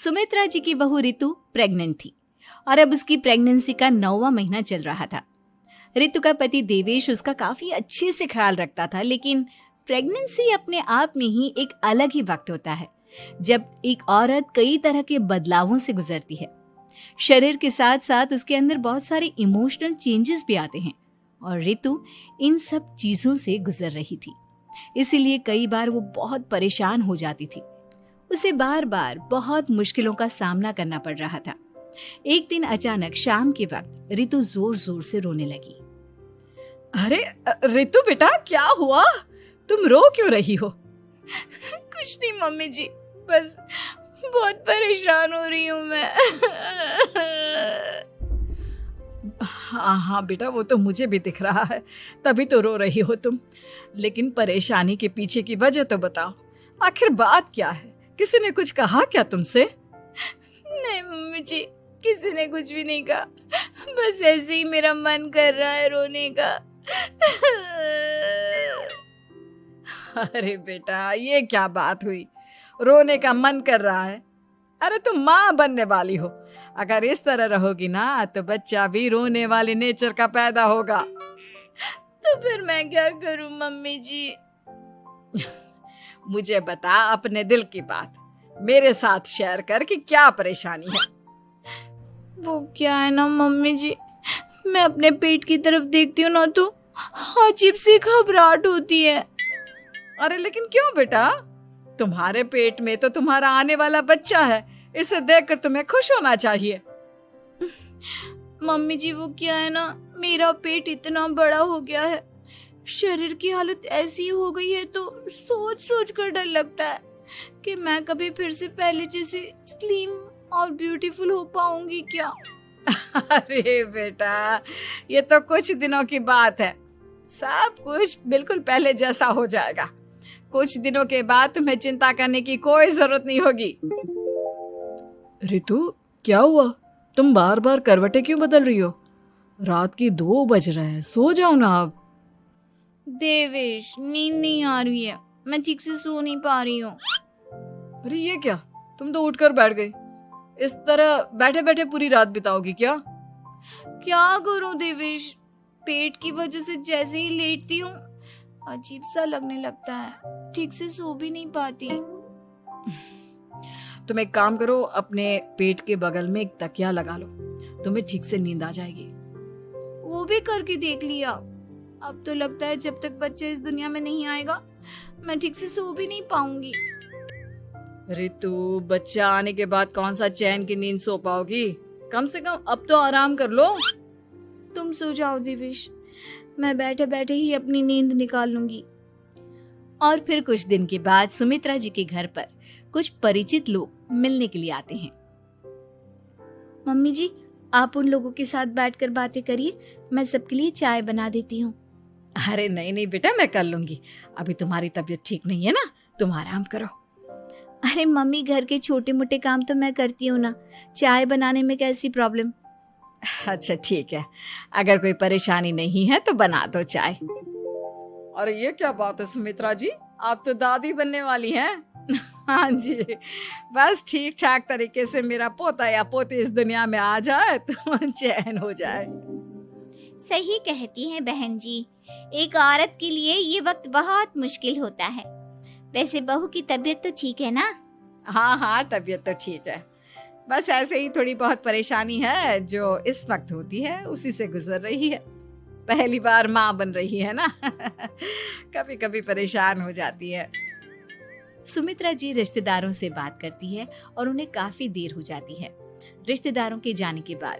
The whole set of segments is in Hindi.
सुमित्रा जी की बहू रितु प्रेग्नेंट थी और अब उसकी प्रेगनेंसी का 9वां महीना चल रहा था। रितु का पति देवेश उसका काफी अच्छे से ख्याल रखता था, लेकिन प्रेगनेंसी अपने आप में ही एक अलग ही वक्त होता है जब एक औरत कई तरह के बदलावों से गुजरती है। शरीर के साथ साथ उसके अंदर बहुत सारे इमोशनल चेंजेस भी आते हैं और रितु इन सब चीजों से गुजर रही थी। इसीलिए कई बार वो बहुत परेशान हो जाती थी। उसे बार बार बहुत मुश्किलों का सामना करना पड़ रहा था। एक दिन अचानक शाम के वक्त रितु जोर जोर से रोने लगी। अरे रितु बेटा, क्या हुआ? तुम रो क्यों रही हो? कुछ नहीं मम्मी जी, बस बहुत परेशान हो रही हूँ मैं। हाँ बेटा, वो तो मुझे भी दिख रहा है, तभी तो रो रही हो तुम। लेकिन परेशानी के पीछे की वजह तो बताओ, आखिर बात क्या है? किसी ने कुछ कहा क्या तुमसे? नहीं मम्मी जी, किसी ने कुछ भी नहीं कहा, बस ऐसे ही मेरा मन कर रहा है रोने का। अरे बेटा, ये क्या बात हुई? रोने का मन कर रहा है? अरे तुम माँ बनने वाली हो, अगर इस तरह रहोगी ना तो बच्चा भी रोने वाले नेचर का पैदा होगा। तो फिर मैं क्या करूं मम्मी जी? मुझे बता अपने दिल की बात, मेरे साथ शेयर कर कि क्या परेशानी है। वो क्या है ना मम्मी जी, मैं अपने पेट की तरफ देखती हूँ ना तो अजीब सी घबराहट होती है। अरे लेकिन क्यों बेटा? तुम्हारे पेट में तो तुम्हारा आने वाला बच्चा है, इसे देखकर तुम्हें खुश होना चाहिए। मम्मी जी वो क्या है ना, मेरा पेट इतना बड़ा हो गया है, शरीर की हालत ऐसी हो गई है तो सोच सोच कर डर लगता है कि मैं कभी फिर से पहले जैसी स्लिम और ब्यूटीफुल हो पाऊंगी क्या। अरे बेटा, ये तो कुछ दिनों की बात है, सब कुछ बिल्कुल पहले जैसा हो जाएगा। कुछ दिनों के बाद तुम्हें चिंता करने की कोई जरूरत नहीं होगी। रितु, क्या हुआ? तुम बार बार करवटें क्यों बदल रही हो? रात के 2 बज रहे हैं, सो जाओ ना अब। देवेश, नींद नहीं आ रही है, मैं ठीक से सो नहीं पा रही हूँ। अरे ये क्या, तुम तो उठकर बैठ गई। इस तरह बैठे बैठे पूरी रात बिताओगी क्या? क्या करूं देवेश, पेट की वजह से जैसे ही लेटती हूँ अजीब सा लगने लगता है, ठीक से सो भी नहीं पाती। तुम एक काम करो, अपने पेट के बगल में एक तकिया लगा लो, तुम्हें ठीक से नींद आ जाएगी। वो भी करके देख लिया, अब तो लगता है जब तक बच्चा इस दुनिया में नहीं आएगा मैं ठीक से सो भी नहीं पाऊंगी। रितु, बच्चा आने के बाद कौन सा चैन की नींद सो पाओगी? कम से कम अब तो आराम कर लो। तुम सो जाओ देवेश, मैं बैठे बैठे ही अपनी नींद निकाल लूंगी। और फिर कुछ दिन के बाद सुमित्रा जी के घर पर कुछ परिचित लोग मिलने के लिए आते हैं। मम्मी जी, आप उन लोगों के साथ बैठकर बातें करिए, मैं सबके लिए चाय बना देती हूँ। अरे नहीं नहीं बेटा, मैं कर लूंगी, अभी तुम्हारी तबीयत ठीक नहीं है ना, तुम आराम करो। अरे मम्मी, घर के छोटे मोटे काम तो मैं करती हूँ ना, चाय बनाने में कैसी प्रॉब्लम? अच्छा ठीक है, अगर कोई परेशानी नहीं है तो बना दो चाय। अरे ये क्या बात है सुमित्रा जी, आप तो दादी बनने वाली हैं। हाँ जी, बस ठीक ठाक तरीके से मेरा पोता या पोती इस दुनिया में आ जाए तो चैन हो जाए। सही कहती हैं बहन जी, एक औरत के लिए ये वक्त बहुत मुश्किल होता है। वैसे बहू की तबीयत तो ठीक है ना? हाँ हाँ, तबीयत तो ठीक है, बस ऐसे ही थोड़ी बहुत परेशानी है जो इस वक्त होती है, उसी से गुजर रही है। पहली बार माँ बन रही है ना, कभी कभी परेशान हो जाती है। सुमित्रा जी रिश्तेदारों से बात करती है और उन्हें काफी देर हो जाती है। रिश्तेदारों के जाने के बाद,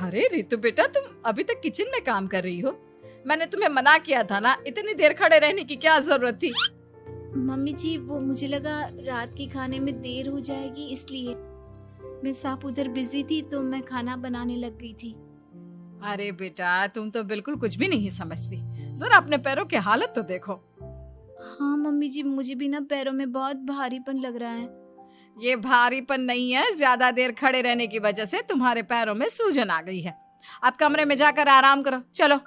अरे रितु बेटा, तुम अभी तक किचन में काम कर रही हो? मैंने तुम्हें मना किया था ना, इतनी देर खड़े रहने की क्या जरूरत थी? मम्मी जी, वो मुझे लगा रात के खाने में देर हो जाएगी, इसलिए मैं साफ उधर बिजी थी तो मैं खाना बनाने लग गई थी। अरे बेटा, तुम तो बिल्कुल कुछ भी नहीं समझती, जरा अपने पैरों की हालत तो देखो। हाँ मम्मी जी, मुझे भी ना पैरों में बहुत भारीपन लग रहा है। ये भारीपन नहीं है, ज्यादा देर खड़े रहने की वजह से तुम्हारे पैरों में सूजन आ गई है। अब कमरे में जाकर आराम करो, चलो।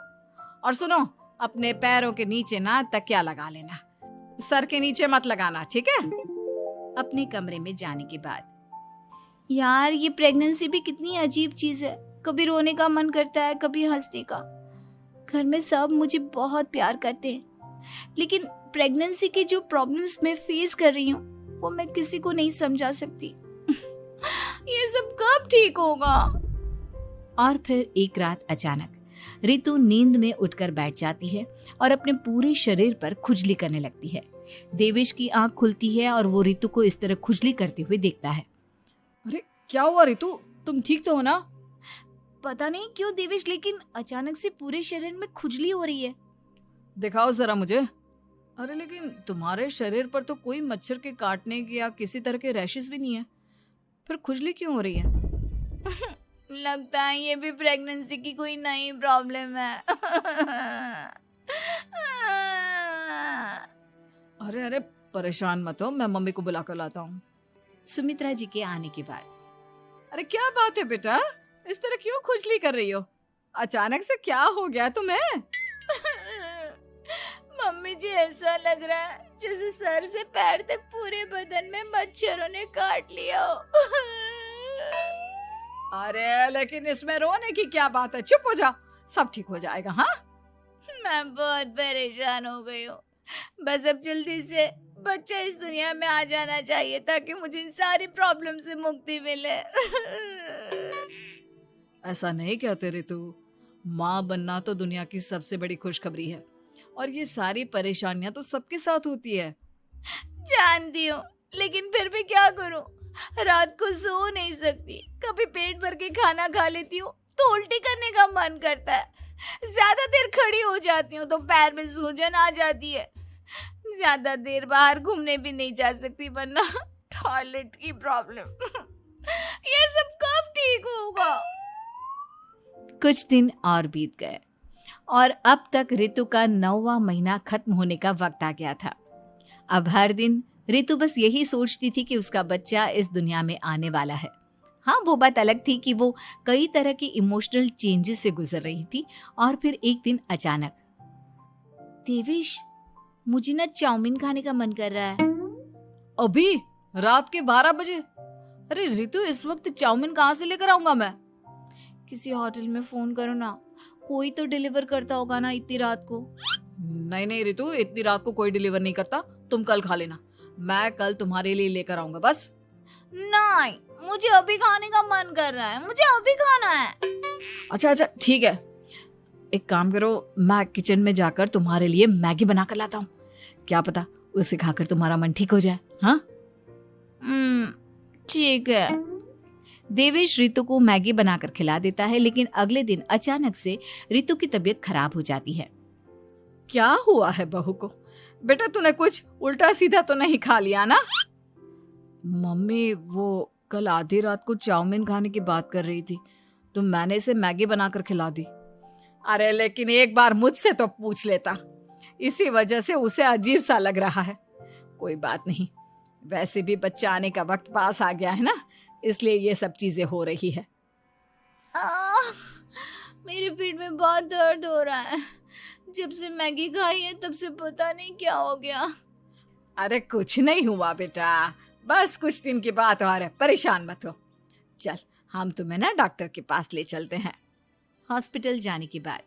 और सुनो, अपने पैरों के नीचे ना तकिया लगा लेना, सर के नीचे मत लगाना, ठीक है? अपने कमरे में जाने के बाद यार ये प्रेगनेंसी भी कितनी अजीब चीज है, कभी रोने का मन करता है कभी हंसने का। घर में सब मुझे बहुत प्यार करते हैं, लेकिन प्रेगनेंसी की जो प्रॉब्लम्स मैं फेस कर रही हूँ वो मैं किसी को नहीं समझा सकती। ये सब कब ठीक होगा? और फिर एक रात अचानक रितु नींद में उठकर बैठ जाती है और अपने पूरे शरीर पर खुजली करने लगती है। देवेश की आंख खुलती है और वो रितु को इस तरह खुजली करते हुए देखता है। अरे क्या हुआ रितु, तुम ठीक तो हो ना? पता नहीं क्यों देवेश, लेकिन अचानक से पूरे शरीर में खुजली हो रही है। दिखाओ जरा मुझे। अरे लेकिन तुम्हारे शरीर पर तो कोई मच्छर के काटने की या किसी तरह के रैशेस भी नहीं है, फिर खुजली क्यों हो रही है? लगता है ये भी प्रेगनेंसी की कोई नई प्रॉब्लम है। अरे अरे परेशान मत हो, मैं मम्मी को बुला कर लाता हूँ। सुमित्रा जी के आने के बाद अरे क्या बात है बेटा, इस तरह क्यों खुजली कर रही हो? अचानक से क्या हो गया तुम्हें? मम्मी जी ऐसा लग रहा है जैसे सर से पैर तक पूरे बदन में मच्छरों ने काट लिया हो। अरे लेकिन इसमें रोने की क्या बात है, चुप हो जाओ, सब ठीक हो जाएगा। हाँ मैं बहुत परेशान हो गई हूँ, बस अब जल्दी से बच्चा इस दुनिया में आ जाना चाहिए ताकि मुझे इन सारी प्रॉब्लम से मुक्ति मिले। ऐसा नहीं कहते रितु, माँ बनना तो दुनिया की सबसे बड़ी खुशखबरी है और ये सारी परेशानियां तो सबके साथ होती है। जानती हूँ, लेकिन फिर भी क्या करूँ, रात को सो नहीं सकती, कभी पेट भर के खाना खा लेती हूँ तो उल्टी करने का मन करता है, ज्यादा देर खड़ी हो जाती हूँ तो पैर में सूजन आ जाती है, ज्यादा देर बाहर घूमने भी नहीं जा सकती वरना टॉयलेट की प्रॉब्लम। ये सब कब ठीक होगा? कुछ दिन और बीत गए और अब तक रितु का 9वां महीना खत्म होने का वक्त आ गया था। अब हर दिन रितु बस यही सोचती थी कि उसका बच्चा इस दुनिया में आने वाला है। हाँ, वो बात अलग थी कि वो कई तरह की इमोशनल चेंजेस से गुजर रही थी और फिर एक दिन अचानक, देवेश मुझे ना चाउमीन खाने का मन कर रहा है। अभी रात के 12 बजे? अरे रितु, इस वक्त चाउमीन कहाँ से लेकर आऊंगा मैं? किसी होटल में फोन करो ना, कोई तो डिलीवर करता होगा ना इतनी रात को। नहीं नहीं रितु, इतनी रात को कोई डिलीवर नहीं करता, तुम कल खा लेना, मैं कल तुम्हारे लिए लेकर आऊंगा बस। नहीं, मुझे अभी खाने का मन कर रहा है, मुझे अभी खाना है। अच्छा अच्छा ठीक है, एक काम करो, मैं किचन में जाकर तुम्हारे लिए मैगी बना कर लाता हूँ, क्या पता उसे खाकर तुम्हारा मन ठीक हो जाए। हाँ ठीक है। देवेश रितु को मैगी बनाकर खिला देता है, लेकिन अगले दिन अचानक से रितु की तबीयत खराब हो जाती है। क्या हुआ है बहू को? बेटा तूने कुछ उल्टा सीधा तो नहीं खा लिया ना? मम्मी वो कल आधी रात को चाउमीन खाने की बात कर रही थी तो मैंने इसे मैगी बनाकर खिला दी। अरे लेकिन एक बार मुझसे तो पूछ लेता, इसी वजह से उसे अजीब सा लग रहा है। कोई बात नहीं, वैसे भी बच्चा आने का वक्त पास आ गया है ना, इसलिए ये सब चीजें हो रही है। मेरे पेट में बहुत दर्द हो रहा है, जब से मैगी खाई है तब से पता नहीं क्या हो गया। अरे कुछ नहीं हुआ बेटा, बस कुछ दिन की बात और है, परेशान मत हो। चल हम तुम्हें ना डॉक्टर के पास ले चलते हैं। हॉस्पिटल जाने के बाद,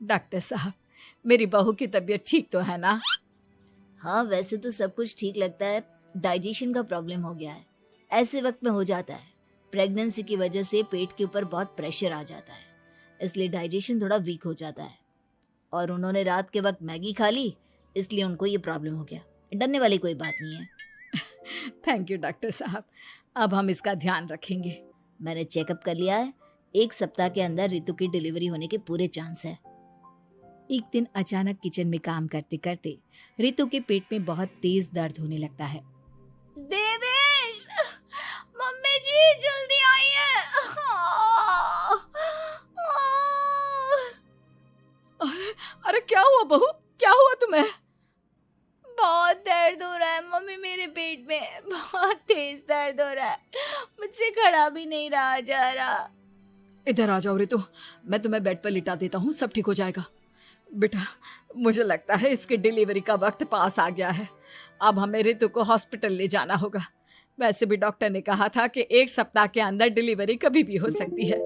डॉक्टर साहब, मेरी बहू की तबीयत ठीक तो है ना? हाँ, वैसे तो सब कुछ ठीक लगता है, डाइजेशन का प्रॉब्लम हो गया है, ऐसे वक्त में हो जाता है। प्रेगनेंसी की वजह से पेट के ऊपर बहुत प्रेशर आ जाता है, इसलिए डाइजेशन थोड़ा वीक हो जाता है। और उन्होंने रात के वक्त मैगी खा ली, इसलिए उनको ये प्रॉब्लम हो गया। डरने वाली कोई बात नहीं है। थैंक यू डॉक्टर साहब, अब हम इसका ध्यान रखेंगे। मैंने चेकअप कर लिया है, 1 सप्ताह के अंदर रितु की डिलीवरी होने के पूरे चांस है। एक दिन अचानक किचन में काम करते करते रितु के पेट में बहुत तेज दर्द होने लगता है। देवेश, मम्मी जी जल्दी आइए। अरे क्या हुआ बहू, क्या हुआ तुम्हें? बहुत दर्द हो रहा है मम्मी, मेरे पेट में बहुत तेज दर्द हो रहा है, मुझसे खड़ा भी नहीं रहा जा रहा। इधर आ जाओ रितु, मैं तुम्हें बेड पर लिटा देता हूँ, सब ठीक हो जाएगा। बेटा मुझे लगता है इसकी डिलीवरी का वक्त पास आ गया है, अब हमें रितु को हॉस्पिटल ले जाना होगा। वैसे भी डॉक्टर ने कहा था कि 1 सप्ताह के अंदर डिलीवरी कभी भी हो सकती है।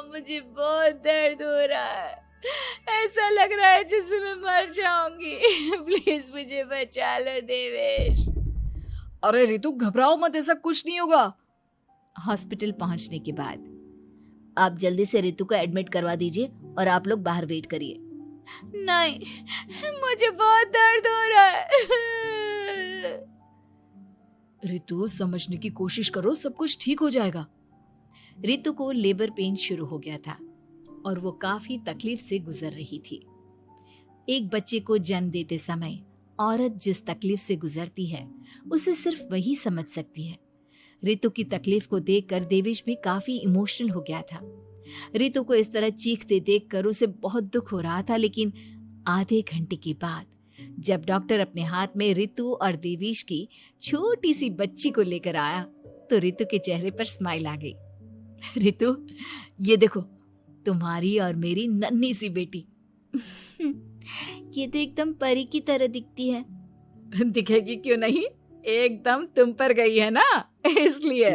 मुझे बहुत दर्द हो रहा है, ऐसा लग रहा है जैसे मैं मर जाऊंगी। प्लीज मुझे बचा लो देवेश। अरे रितु घबराओ मत, ऐसा कुछ नहीं होगा। हॉस्पिटल पहुंचने के बाद आप जल्दी से रितु को एडमिट करवा दीजिए और आप लोग बाहर वेट करिए। नहीं, मुझे बहुत दर्द हो रहा है। रितु समझने की कोशिश करो, सब कुछ ठीक हो जाएगा। रितु को लेबर पेन शुरू हो गया था और वो काफी तकलीफ से गुजर रही थी। एक बच्चे को जन्म देते समय औरत जिस तकलीफ से गुजरती है उसे सिर्फ वही समझ सकती है। रितु की तकलीफ को देखकर देवेश भी काफी इमोशनल हो गया था। रितु को इस तरह चीखते देखकर उसे बहुत दुख हो रहा था, लेकिन आधे घंटे के बाद जब डॉक्टर अपने हाथ में रितु और देवेश की छोटी सी बच्ची को लेकर आया तो रितु के चेहरे पर स्माइल आ गई। रितु, ये देखो तुम्हारी और मेरी नन्ही सी बेटी। ये तो एकदम परी की तरह दिखती है। दिखेगी क्यों नहीं, एकदम तुम पर गई है ना, इसलिए।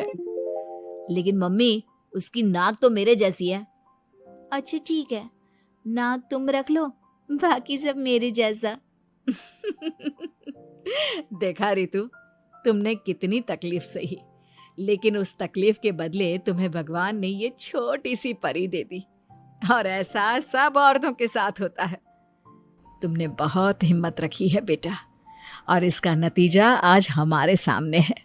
लेकिन मम्मी, उसकी नाक तो मेरे जैसी है। अच्छा ठीक है, नाक तुम रख लो, बाकी सब मेरे जैसा। देखा रितु, तुमने कितनी तकलीफ सही, लेकिन उस तकलीफ के बदले तुम्हें भगवान ने ये छोटी सी परी दे दी। और ऐसा सब औरतों के साथ होता है। तुमने बहुत हिम्मत रखी है बेटा, और इसका नतीजा आज हमारे सामने है।